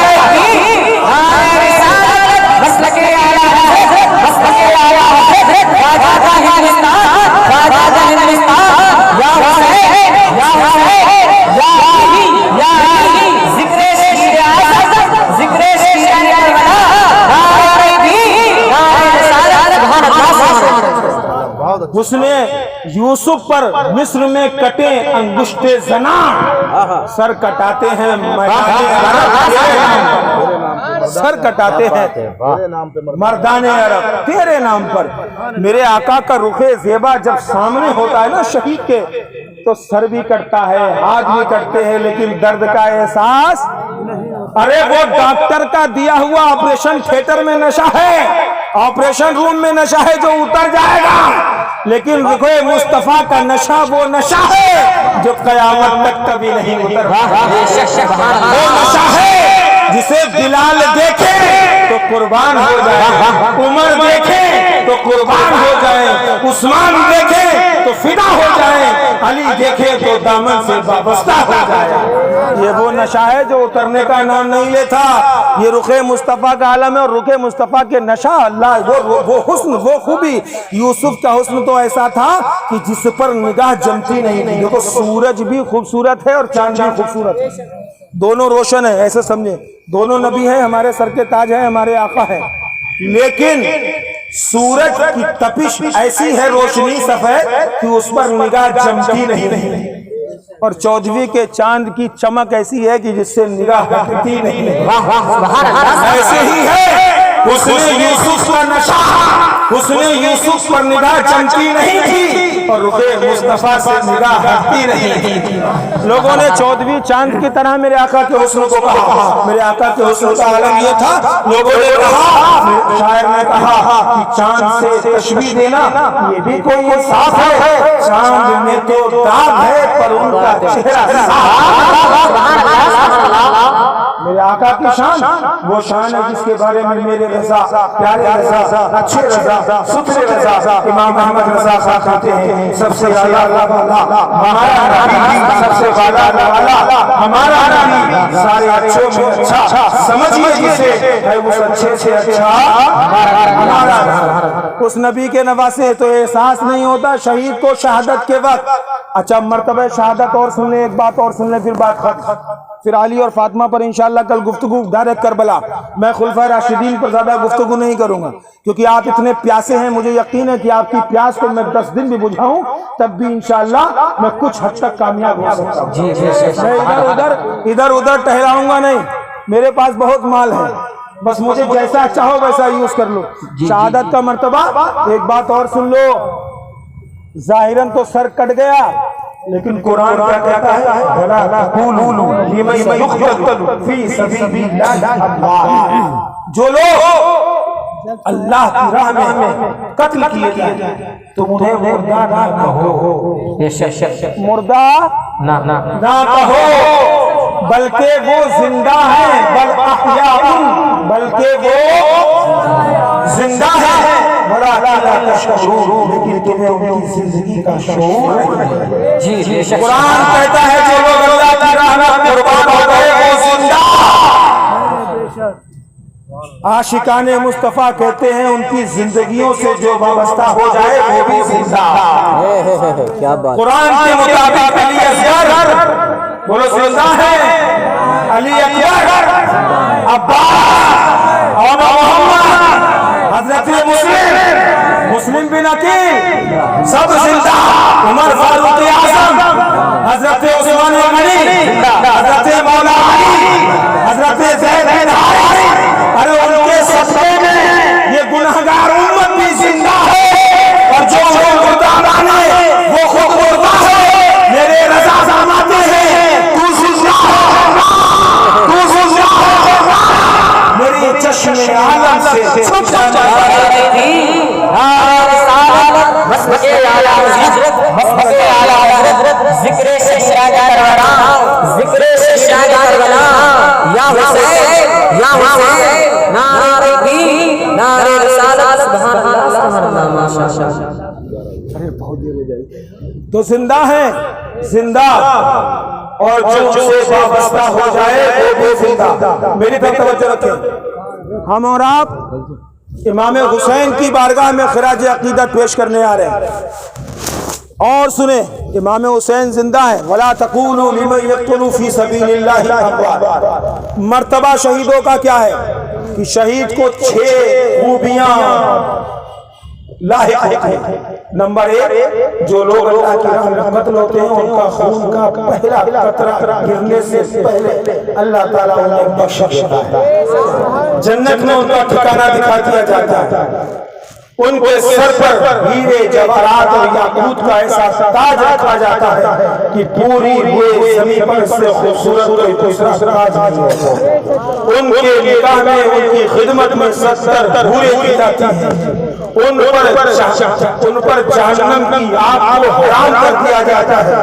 उसने यूसुफ पर मिस्र में कटे अंगुष्ठे जना, सर कटाते हैं सर कटाते हैं मर्दाने अरब तेरे नाम पर। मेरे आका का रुखे ज़ेबा जब सामने होता है ना शहीद के, तो सर भी कटता है, हाथ भी कटते हैं, लेकिन दर्द का एहसास। अरे वो डॉक्टर का दिया हुआ ऑपरेशन थिएटर में नशा है, ऑपरेशन रूम में नशा है जो उतर जाएगा, लेकिन रुखे मुस्तफा का नशा वो नशा है जो कयामत तक कभी नहीं उतरता। वो नशा है जिसे बिलाल देखे तो कुर्बान हो जाए, उमर देखे तो कुर्बान हो जाए, उस्मान देखे तो फिदा हो जाए, अली देखे तो दामन से वाबस्ता हो जाए। ये वो नशा है जो उतरने का नाम नहीं लेता। ये रुखे मुस्तफा का आलम है और रुखे मुस्तफा के नशा अल्लाह वो हुस्न, वो खूबी। यूसुफ का हुस्न तो ऐसा था कि जिस पर निगाह जमती नहीं। देखो सूरज भी खूबसूरत है और चांद भी खूबसूरत है, दोनों रोशन है, ऐसे समझे। दोनों नबी हैं, हमारे सर के ताज है, हमारे आका है, लेकिन सूरज की तपिश ऐसी है, रोशनी सफेद कि उस पर निगाह जमती नहीं, और 14वीं के चांद की चमक ऐसी है कि जिससे निगाह हटती नहीं। ऐसे ही है उसने यूसुफ का नशा, उसने यूसुफ पर निगाह जमती नहीं थी और रुखे मुस्तफा से निगाह हटती नहीं थी। लोगों ने 14वीं चांद की तरह मेरे आका के हुस्न को कहा। मेरे आका के हुस्न का आलम ये था, लोगों ने कहा, शायर ने कहा कि चांद से तशबीह देना ये भी कोई इंसाफ है, चांद में तो दाग है पर उनका चेहरा साफ। मेरे आका की शान वो शान है जिसके बारे में मेरे रजा, प्यारे रजा, अच्छे रजा, सुथरे रजा इमाम अहमद रजा खान कहते हैं सबसे आला हमारा नबी, सबसे आला हमारा नबी, सारे अच्छों में अच्छा, समझिए जिसे है उस अच्छे से अच्छा हमारा। उस नबी के नवासे तो एहसास नहीं होता शहीद को शहादत के वक्त। अच्छा मर्तबा शहादत और सुन ले, एक बात और सुन ले, फिर बात खत्म। फिर अली और फातिमा पर इंशाअल्लाह कल गुफ्तगू डायरेक्ट करबला। मैं खुलफाए राशिदीन पर ज्यादा गुफ्तगू नहीं करूंगा क्योंकि आप इतने प्यासे हैं, मुझे यकीन है कि आपकी प्यास को मैं 10 दिन भी बुझाऊं तब भी इंशाअल्लाह मैं कुछ हद तक कामयाब हो सकता हूं। मैं इधर उधर टहलाऊंगा नहीं, मेरे पास बहुत माल है, बस मुझे जैसा चाहो वैसा यूज कर लो। शहादत का मर्तबा, एक बात और सुन लो, जाहिरन तो सर कट गया लेकिन कुरान क्या कहता है, जो लोग अल्लाह की राह में कत्ल किए जाए तुम उन्हें मुर्दा ना कहो, मुर्दा ना कहो, बल्कि वो जिंदा है, बल्कि वो जिंदा है। बड़ा लेकिन तुम्हें उनकी जिंदगी का शऊर नहीं। कुरान कहता है जो लोग अल्लाह की राह में कुर्बान हो गए वो जिंदा। आशिकाने मुस्तफा कहते हैं उनकी जिंदगियों से जो वाबस्ता हो जाए वो भी जिंदा। क्या बात। कुरान के मुताबिक अली असगर बोलो जिंदा है, अली अकबर, अब्बास और मोहम्मद, हजरत मुस्लिम बिन अकील सब जिंदा, उमर फारूक आजम, हजरत उस्मान गनी, हजरत मौला अली, हजरत ज़ैद बिन हारिस, अरे उनके सदक़े में ये गुनहगार उम्मत भी जिंदा है और जो मुर्दा माने वो खुद मुर्दा है। मेरे रज़ा फरमाते हैं तू जिंदा है, तू जिंदा है, मेरी चश्मे आलम से छुप तो जिंदा है, जिंदा, और जो से वाबस्ता हो जाए वो भी जिंदा। मेरी तरफ तवज्जो रखें, हम और आप इमाम हुसैन की बारगाह में खिराज अकीदत पेश करने आ रहे हैं। और सुने, इमाम हुसैन जिंदा है। वला तक़ूलू लिमन यक़्तुलु फ़ी सबीलिल्लाहि अमवात। मर्तबा शहीदों का क्या है कि शहीद को 6 खूबियां लाहिक है। नंबर 1, जो लोग अल्लाह की राह में कत्ल होते हैं उनका खून का पहला कतरा गिरने से पहले अल्लाह ताला उन्हें बख्श देता है, जन्नत में उनका ठिकाना दिखा दिया जाता है। उनके सर पर हीरे जवाहरात और याकूत का ऐसा ताज रखा जाता है कि पूरी हुए जमीन पर से खूबसूरत कोई दूसरा ताज नहीं है। उनके निकाह में उनकी खिदमत में 70 हूरें की जाती हैं। उन पर जहन्नम की आग को हराम कर दिया जाता है।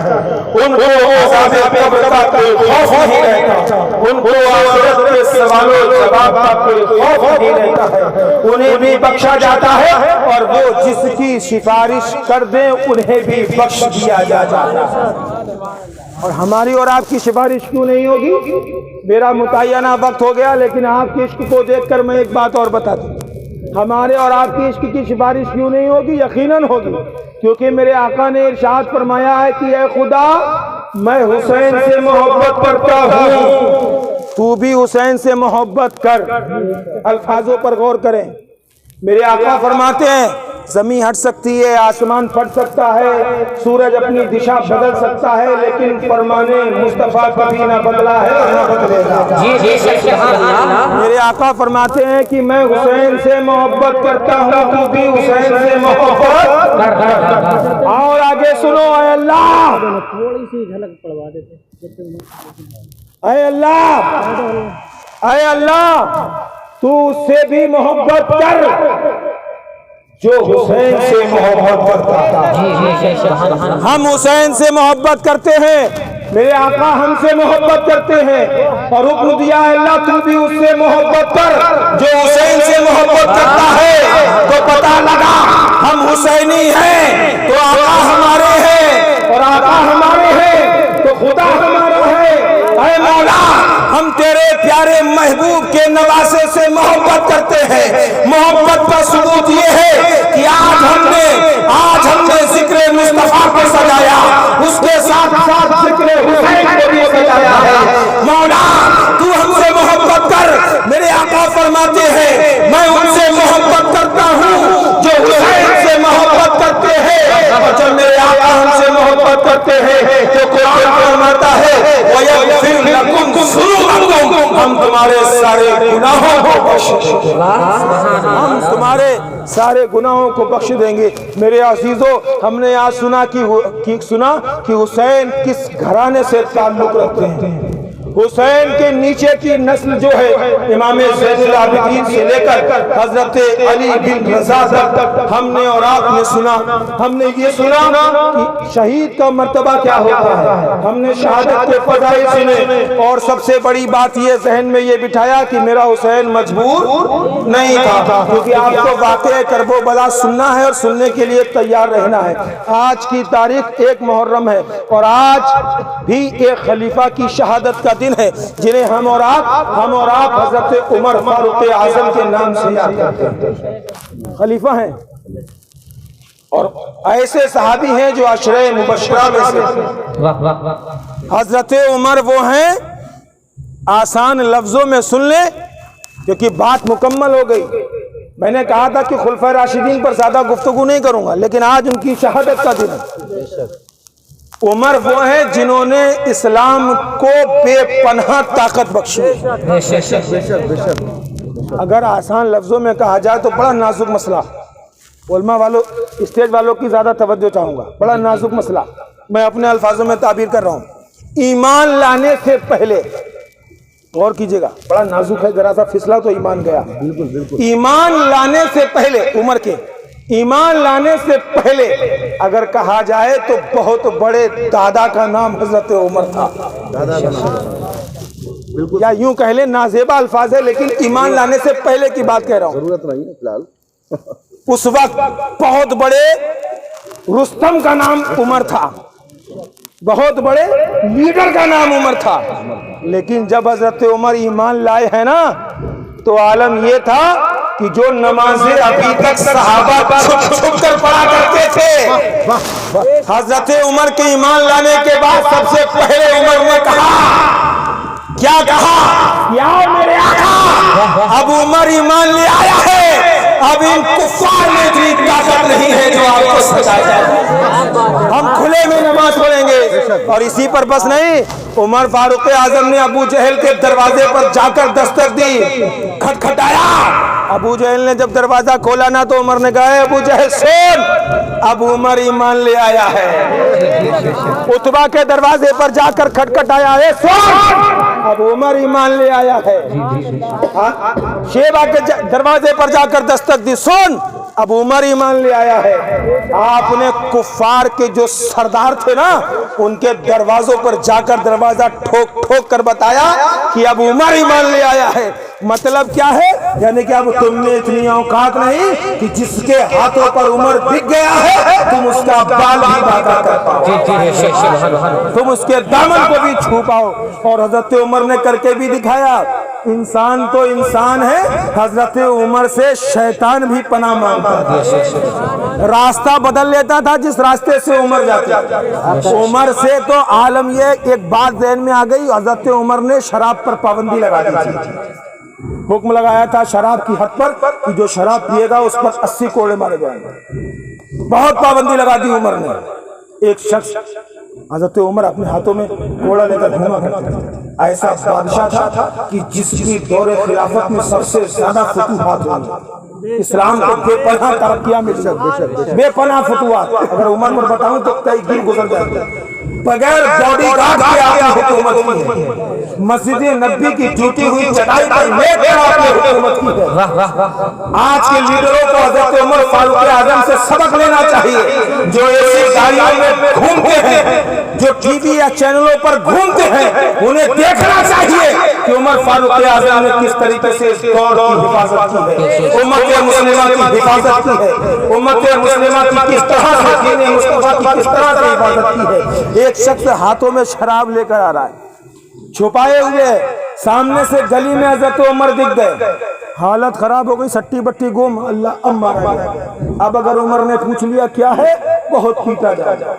उनको अज़ाब कब्र का कोई खौफ नहीं रहता, उनको आखिरत के सवालों जवाब का कोई खौफ नहीं रहता है। उन्हें भी बख्शा जाता है और वो जिसकी सिफारिश कर दें उन्हें भी बख्श दिया जाता है। और हमारी और आपकी सिफारिश क्यों नहीं होगी? मेरा मुतय्यना वक्त हो गया, लेकिन आपके इश्क को देखकर मैं एक बात और बता दूं, हमारे और आपकी इश्क की सिफारिश क्यों नहीं होगी? यकीनन होगी, क्योंकि मेरे आका ने इरशाद फरमाया है कि ऐ खुदा, मैं हुसैन से मोहब्बत करता हूँ, तू भी हुसैन से मोहब्बत कर। अल्फाजों पर गौर करें। मेरे आका फरमाते हैं जमीन हट सकती है, आसमान फट सकता है, सूरज अपनी दिशा बदल सकता है, लेकिन फरमाने मुस्तफा कभी ना बदला है और ना बदलेगा। मेरे आका फरमाते हैं कि मैं हुसैन से मोहब्बत करता हूँ, तू भी हुसैन से मोहब्बत कर। और आगे सुनो, ऐ अल्लाह, थोड़ी सी झलक पढ़वा देते। ऐ अल्लाह, ऐ अल्लाह, तू उससे भी मोहब्बत कर जो हुसैन से मोहब्बत करता है। हम हुसैन से मोहब्बत करते हैं, मेरे आका हमसे मोहब्बत करते हैं और हुक्म दिया है अल्लाह तुम भी उससे मोहब्बत कर। जो हुसैन से मोहब्बत करता है तो पता लगा हम हुसैनी हैं तो आका हमारे हैं, और आका हमारे हैं तो खुदा हमारा है। ऐ मौला हम तेरे प्यारे महबूब के नवासे से मोहब्बत करते हैं। मोहब्बत का सबूत ये है कि आज हमने जिक्र मुस्तफा को सजाया, उसके साथ साथ जिक्र हुसैन को भी सजाया है। मौला तू हमसे मोहब्बत कर। मेरे आका फरमाते हैं मैं उनसे मोहब्बत करता हूँ जो हुसैन से मोहब्बत करते हैं, और जब मेरे आका हमसे मोहब्बत करते हैं तो कुरान फरमाता है वयग़फ़िर लकुम ज़ुनूबकुम, हम तुम्हारे सारे गुनाहों को बख्श देंगे, हम तुम्हारे सारे गुनाहों को बख्श देंगे। मेरे अजीजों, हमने आज सुना कि हुसैन किस घराने से ताल्लुक रखते हैं। हुसैन के नीचे की नस्ल जो है इमाम ज़ैनुल आबिदीन से लेकर हजरत अली बिन रज़ा तक हमने और आपने सुना। हमने ये सुना कि शहीद का मर्तबा क्या होता है, हमने शहादत के फ़ज़ाइल सुने, और सबसे बड़ी बात ये जहन में ये बिठाया कि मेरा हुसैन मजबूर नहीं था, क्योंकि आपको वाक़या करबो बला सुनना है और सुनने के लिए तैयार रहना है। आज की तारीख 1 मुहर्रम है और आज भी एक खलीफा की शहादत का दिन है जिन्हें हम और आप हजरत उमर फारूक आजम के नाम से याद करते हैं। खलीफा हैं और ऐसे सहाबी हैं जो अशरे मुबशरा में से। हजरत उमर वो हैं, आसान लफ्जों में सुन ले क्योंकि बात मुकम्मल हो गई। मैंने कहा था कि खुलफा राशिदीन पर ज्यादा गुफ्तगू नहीं करूंगा, लेकिन आज उनकी शहादत का दिन है। उमर वो है जिन्होंने इस्लाम को बेपनाह ताकत बख्शी। अगर आसान लफ्जों में कहा जाए तो बड़ा नाजुक मसला, उलमा वालों स्टेज वालों की ज्यादा तवज्जो चाहूंगा, बड़ा नाजुक मसला मैं अपने अल्फाजों में ताबीर कर रहा हूं। ईमान लाने से पहले गौर कीजिएगा, बड़ा नाजुक है, जरा सा फिसला तो ईमान गया। बिल्कुल बिल्कुल। ईमान लाने से पहले, उमर के ईमान लाने से पहले अगर कहा जाए तो बहुत बड़े दादा का नाम हजरत उमर था। दादा का नाम या यूं कह ले नाजेबा अल्फाज है, लेकिन ईमान लाने से पहले की बात कह रहा हूं। जरूरत नहीं है फिलहाल। उस वक्त बहुत बड़े रुस्तम का नाम उमर था, बहुत बड़े लीडर का नाम उमर था, लेकिन जब हजरत उमर ईमान लाए हैं ना तो आलम यह था कि जो नमाजें अभी तक सहाबा छुप कर पढ़ा करते थे, हजरत उमर के ईमान लाने के बाद सबसे पहले उमर ने कहा, क्या कहा, या मेरे आका, अब उमर ईमान ले आया है, अब इन कुफ्फार में इतनी ताकत नहीं है जो आपको सताए। हम खुले में नमाज पढ़ेंगे। और इसी पर बस नहीं, उमर फारूक आजम ने अबू जहल के दरवाजे पर जाकर दस्तक दी, खटखटाया। अबू जहल ने जब दरवाजा खोला ना तो उमर ने कहा, अबू जहल सुन, अब उमर ईमान ले आया है। उतबा के दरवाजे पर जाकर खटखटाया है, सुन, अब उमर ईमान ले आया है। शेबा के दरवाजे पर जाकर दस्तक दी, सुन, अब उमर ईमान ले आया है। आपने कुफ्फार के जो सरदार थे ना, उनके दरवाजों पर जाकर दरवाजा ठोक ठोक कर बताया कि अब उमर ईमान ले आया है। मतलब क्या है, यानी कि अब तुमने इतनी औकात नहीं कि जिसके हाथों पर उमर दिख गया है तुम उसका बाल भी बांका कर पाओ, तुम उसके दामन को भी छू पाओ। और हजरत उमर ने करके भी दिखाया। इंसान तो इंसान है, हजरत उमर से शैतान भी पनाह मांगता था, रास्ता बदल लेता था जिस रास्ते से उमर जाते। उमर से तो आलम ये एक बात ज़हन में आ गई, हजरत उमर ने शराब पर पाबंदी लगा दी थी। हुक्म लगाया था शराब की हद पर कि जो शराब पिएगा उस पर 80 कोड़े मारे जाएंगे। बहुत पाबंदी लगा दी उमर ने। एक शख्स हजरत उमर अपने हाथों में कोड़ा लेकर घूमा करते थे। ऐसा बादशाह था कि जिसकी दौरे खिलाफत में सबसे ज्यादा फतूहात हुए, इस्लाम को बेपनाह तरक्कियां मिली, बेपनाह फतूहात। अगर उमर पर बताऊं तो कई दिन गुजर जाते। बगैर बॉडीगार्ड के आपने हुकूमत की है। मस्जिद नबी की टूटी हुई चटाई पर लेकर आपने हुकूमत की है। आज के लीडरों को हज़रत उमर फारूक आजम से सबक लेना चाहिए, जो ऐसी गाड़ियों में घूमते हैं, जो टीवी या चैनलों पर घूमते हैं, उन्हें देखना चाहिए कि उमर फारूक आजम ने किस तरीके से इस दौर की हिफाजत की है, उम्मत मुस्लिमा की हिफाजत की है, उम्मत मुस्लिमा की किस तरह से दीन मुस्तफा की किस तरह से हिफाजत की है। एक शख्स हाथों में शराब लेकर आ रहा है, छुपाए हुए, सामने से गली में हज़रत उमर दिख गए, हालत खराब हो गई, सट्टी बट्टी गुम, अल्लाह अब मारा गया। अब अगर उमर ने पूछ लिया क्या है, बहुत पीटा जाएगा।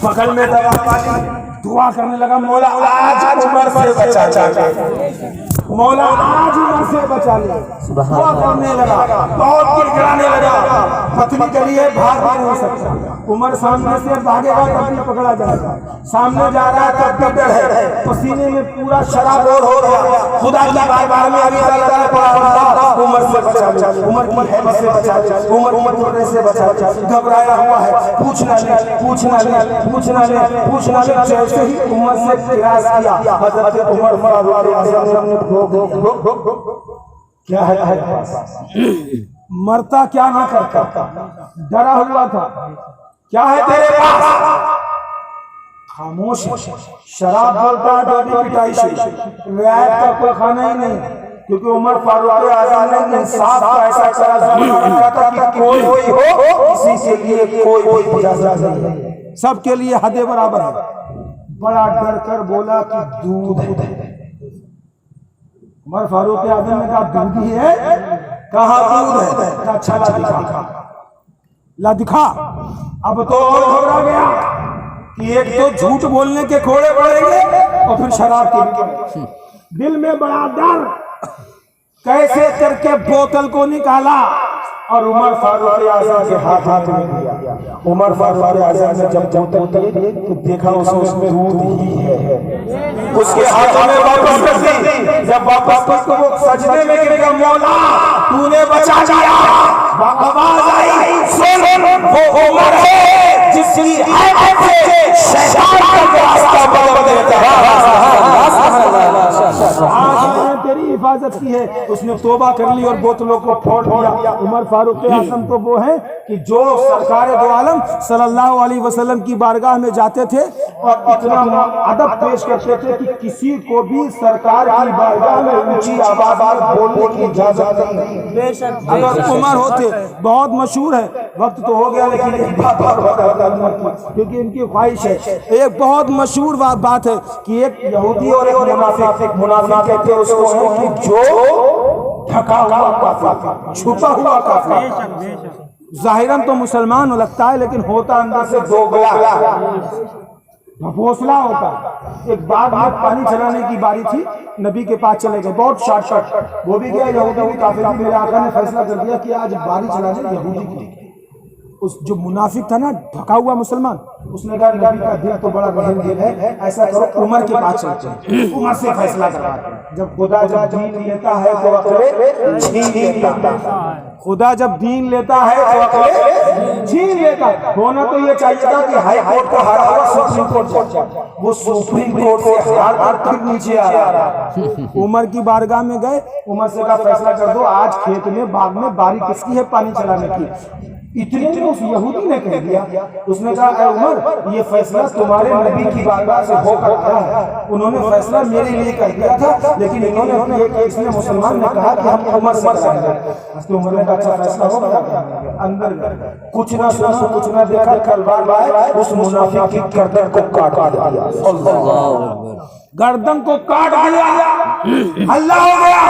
बगल में दवा पाली, दुआ करने लगा, मौला आज उमर से बचा ले, मौला आज उमर से बचा ले। दुआ करने लगा, बहुत गिड़गिड़ाने लगा, पत्नी के लिए भाग नहीं सकता। उमर सामने से भागेगा तब भी पकड़ा जाएगा, सामने जा रहा है तब भी डर है, पसीने में पूरा शराब हो गया। खुदा की बारगाह में अभी अल्लाह पड़ा, उमर से बचा ले, उमर की हैबत से बचा ले, उमर टूटने से बचा ले। घबराया हुआ है, पूछना ले, पूछना ले, पूछना ले, पूछना ले। जैसे ही उमर से प्रयास किया, हज़रत उमर फारूक आज़म ने क्या है मरता क्या ना करता, डरा हुआ था, क्या है तेरे पास, खामोश, शराब बोलता है, डोडी पिटाई से, रियायत का कोई खाना ही नहीं, क्योंकि उमर फारूक आज़म ने इंसाफ का ऐसा चला था कि कोई हो किसी के लिए कोई इजाजत नहीं है, सबके लिए हद बराबर है। बड़ा डर कर बोला कि दूध है। उमर फारूक आज़म ने कहा दूध ही है, कहा दूध है, अच्छा ला दिखा, ला दिखा। अब तो और घबरा गया कि एक तो झूठ बोलने के खोड़े पड़ेंगे और फिर शराब के दिल में बड़ा डर, कैसे करके बोतल को निकाला और उमर फारूक आज़म के हाथ में दिया। उमर फारूक आज़म ने जब बोतल ली तो देखा उसमें दूध ही है, उसके हाथों में वापस कर दी। जब वापस कर तो वो सजदे में गिर गया, मौला तूने बचा लिया। आवाज आई, सुन वो उमर है जिसकी हैबत से शैतान का रास्ता बंद देता है। तेरी हिफाजत की है, उसने तौबा कर ली और बोतलों को फोड़ दिया। उमर फारूक आज़म तो वो है कि जो सरकार दो आलम सल्लल्लाहु अलैहि वसल्लम की बारगाह में जाते थे और इतना अदब पेश करते थे कि किसी को भी सरकार की बारगाह में ऊंची आवाज बोलने की इजाजत नहीं। अगर उमर होते, बहुत मशहूर है, वक्त तो हो गया लेकिन एक बात और बता, क्योंकि इनकी ख्वाहिश है। एक बहुत मशहूर बात है कि एक यहूदी और एक मुनाफिक कहते हैं उसको कि जो ढका हुआ काफिर, छुपा हुआ काफिर, जाहिरन तो मुसलमान लगता है लेकिन होता अंदर से दोगला, भोसला होता। एक बाग में पानी चलाने की बारी थी, नबी के पास चले गए, बहुत शॉर्ट, वो भी गया, यहूदी भी काफिर भी। मेरे आका ने फैसला कर दिया कि आज बारी चलाने यहूदी की। उस जो मुनाफिक था ना, ढका हुआ मुसलमान, उसने कहा नबी का दिल तो बड़ा रहम दिल है, ऐसा करो उमर के पास चलते हैं, उमर से फैसला करवाते हैं। जब खुदा जब दीन लेता है तो अकले छीन लेता है, खुदा जब दीन लेता है तो अकले छीन लेता। होना तो ये चाहिए था कि हाई कोर्ट को हरा हुआ सुप्रीम कोर्ट जाए, वो सुप्रीम कोर्ट से हार फिर नीचे आ रहा। उमर की बारगाह में गए, उमर से का फैसला कर दो, आज खेत में बाग में बारी किसकी है पानी चलाने की। इतने में उस यहूदी ने कह दिया, उसने कहा ऐ उमर ये फैसला तुम्हारे नबी की बारगाह से होकर आया है, उन्होंने फैसला मेरे लिए कर दिया था, लेकिन इन्होंने एक इसने मुसलमान ने कहा कि हम उमर से करेंगे। तो उमर ने कहा अच्छा फैसला हो गया। अंदर कुछ ना सुना कुछ ना देखा, तलवार लाए उस मुनाफिक की गर्दन को काट दिया, गर्दन को काट दिया। अल्लाह हो गया,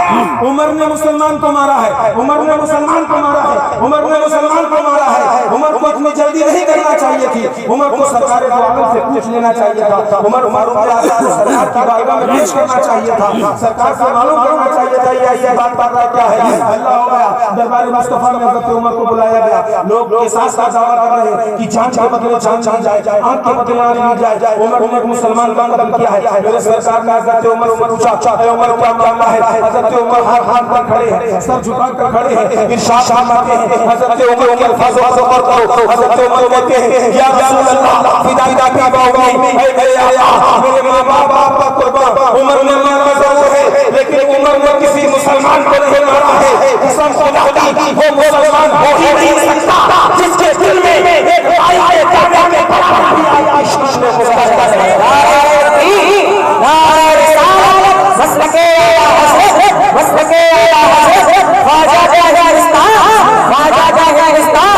उमर ने मुसलमान को मारा है, उमर ने मुसलमान को मारा है, उमर ने मुसलमान को मारा है। उमर को इतनी जल्दी नहीं करना चाहिए थी, उमर को सरकार दो आलम से पूछ लेना चाहिए था, उमर फारूक आज़म को सरकार की बारगाह में पेश करना चाहिए था, सरकार से मालूम करना चाहिए था ये बात कर रहा क्या है। अल्लाह हो गया, दरबार मुस्तफा में हज़रत उमर को बुलाया गया, लोग किसास का दावा कर रहे हैं कि जान के बदले जान जाए, आंख के बदले आंख ली जाए। उमर ने मुसलमान का कत्ल किया है, मेरे सरकार ने हजरत उमर से पूछा, ऐ उमर क्या मामला है? हजरत उमर हाथ पर खड़े हैं, सर झुका कर खड़े हैं, इरशाद फरमाते हैं हजरत उमर फजो सबर करो। हजरत उमर कहते हैं या रसूल अल्लाह फिदाई दाती बाओ में मेरे आका मेरे मां बाप का कुर्बान। उमर ने मारा जरूर है, लेकिन उमर ने किसी मुसलमान को नहीं मारा है। कसम खुदा की वो मुसलमान हो ही नहीं सकता जिसके दिल में एक भाई के काबे में पनाह भी आया। शान में मुस्तफा है मसलके मसलके ख्वाजा जाहिस्तान ख्वाजा जाहिस्तान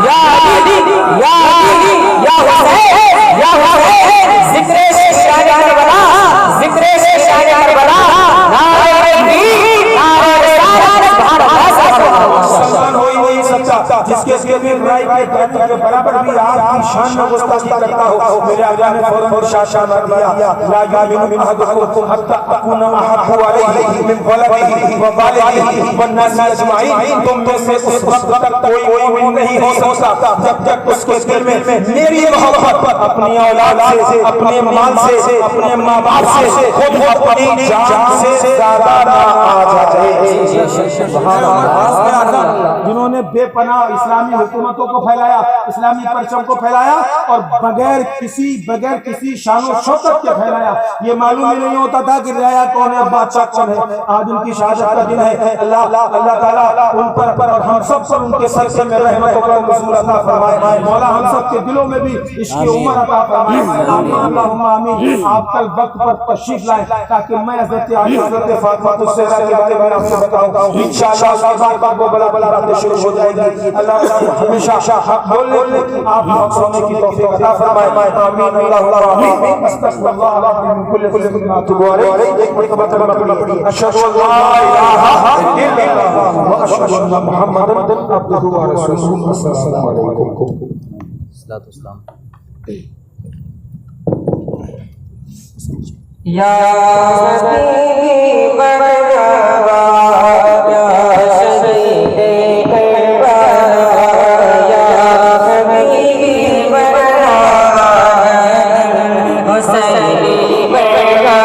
या अली या अली या हुसैन या हुसैन जिक्र से शान करबला जिक्र से शान करबला नारे तकबीर नारे रिसालत मुसलमान हो ही नहीं सकता जिसके दिल में बुराई के कातिल के बराबर भी आपकी शान में गुस्ताखी करता हो। मेरे आका ने फौरन इरशाद फरमा दिया ला युमिनु अहदुकुम हत्ता अकुना अहब्बु अलैहि मिन वलदिही व वालिदिही वन नास अजमाइन। तुम में से उस वक्त तक कोई मोमिन नहीं हो सकता जब तक उसके दिल में मेरी मोहब्बत अपनी औलाद से, अपने माल से, अपने मां बाप से, खुद अपनी जान से ज्यादा ना आ जाए। जिन्होंने बेपनाह इस्लामी हुकूमतों को फैलाया, इस्लामी परचम को फैलाया और बगैर किसी शानो शौकत के फैलाया। ये मालूम ही नहीं होता था कि राया कौन है, बादशाह कौन है। आज उनकी शहादत का दिन है। अल्लाह ताला उन पर और हम सब पर उनके सर से में रहमतों का नज़ूल अता फरमाए। मौला हम सब के दिलों में भी इसकी उम्र अता फरमाए। आमीन अल्लाहुम्मा आमीन। आप कल वक्त पर तशरीफ लाएं ताकि मैं हज़रत आली हज़रत फातिमा ज़हरा के बारे में आपसे बताऊं। इंशाअल्लाह बात वो बड़ा बातें शुरू हो जाएगी। अल्लाह हमेशा हक बोलने की आप सुनने की तौफीक अता फरमाए। आमीन अल्लाहुम्मा आमीन। अस्तगफिरुल्लाह मिन कुल्ली मा तुबू अलैहि। एक मरतबा कलमा पढ़िए अशहदु अल्ला इलाहा इल्लल्लाह व अशहदु अन्ना मुहम्मदन अब्दुहु व रसूलुहु। अस्सलामु अलैकुम। या हबीबी मरहबा या शहीदे करबला या हबीबी मरहबा हुसैनी मरहबा